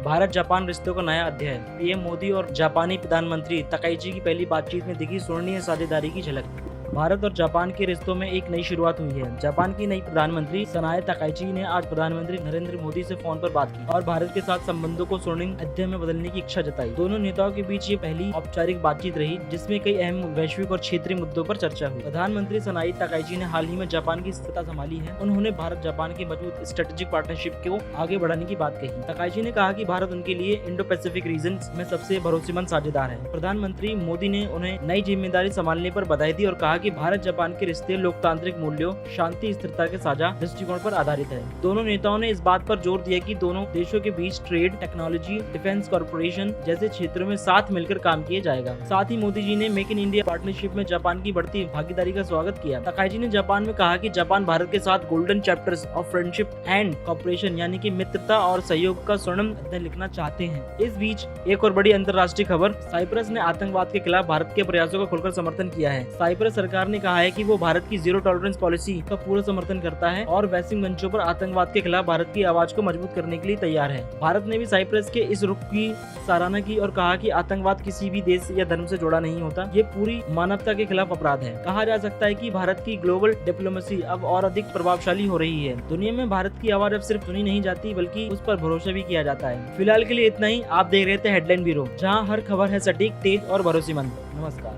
Bharat Japan रिश्तों का नया अध्याय। पीएम मोदी और जापानी प्रधानमंत्री तकाइची की पहली बातचीत में दिखी स्वर्णीय साझेदारी की झलक। भारत और जापान के रिश्तों में एक नई शुरुआत हुई है। जापान की नई प्रधानमंत्री सनाए तकाइची ने आज प्रधानमंत्री नरेंद्र मोदी से फोन पर बात की और भारत के साथ संबंधों को स्वर्णिम अध्याय में बदलने की इच्छा जताई। दोनों नेताओं के बीच ये पहली औपचारिक बातचीत रही जिसमें कई अहम वैश्विक और क्षेत्रीय मुद्दों पर चर्चा हुई। प्रधानमंत्री सनाई तकाइची ने हाल ही में जापान की सत्ता संभाली है। उन्होंने भारत जापान की मजबूत स्ट्रेटेजिक पार्टनरशिप को आगे बढ़ाने की बात कही। तकाइची ने कहा कि भारत उनके लिए इंडो पैसिफिक रीजन में सबसे भरोसेमंद साझेदार है। प्रधानमंत्री मोदी ने उन्हें नई जिम्मेदारी संभालने पर बधाई दी और कहा कि भारत जापान के रिश्ते लोकतांत्रिक मूल्यों, शांति, स्थिरता के साझा दृष्टिकोण पर आधारित है। दोनों नेताओं ने इस बात पर जोर दिया कि दोनों देशों के बीच ट्रेड, टेक्नोलॉजी, डिफेंस, कॉर्पोरेशन जैसे क्षेत्रों में साथ मिलकर काम किया जाएगा। साथ ही मोदी जी ने मेक इन इंडिया पार्टनरशिप में जापान की बढ़ती भागीदारी का स्वागत किया। तकाइची ने जापान में कहा कि जापान भारत के साथ golden chapters of friendship and corporation यानी कि मित्रता और सहयोग का स्वर्णिम अध्याय लिखना चाहते हैं। इस बीच एक और बड़ी अंतर्राष्ट्रीय खबर, साइप्रस ने आतंकवाद के खिलाफ भारत के प्रयासों का खुलकर समर्थन किया है। साइप्रस सरकार ने कहा है कि वो भारत की जीरो टॉलरेंस पॉलिसी का पूरा समर्थन करता है और वैश्विक मंचों पर आतंकवाद के खिलाफ भारत की आवाज को मजबूत करने के लिए तैयार है। भारत ने भी साइप्रस के इस रुख की सराहना की और कहा कि आतंकवाद किसी भी देश या धर्म से जुड़ा नहीं होता, ये पूरी मानवता के खिलाफ अपराध है। कहा जा सकता है कि भारत की ग्लोबल डिप्लोमेसी अब और अधिक प्रभावशाली हो रही है। दुनिया में भारत की आवाज अब सिर्फ सुनी नहीं जाती बल्कि उस पर भरोसा भी किया जाता है। फिलहाल के लिए इतना ही। आप देख रहे थे हेडलाइन ब्यूरो, जहाँ हर खबर है सटीक, तेज और भरोसेमंद। नमस्कार।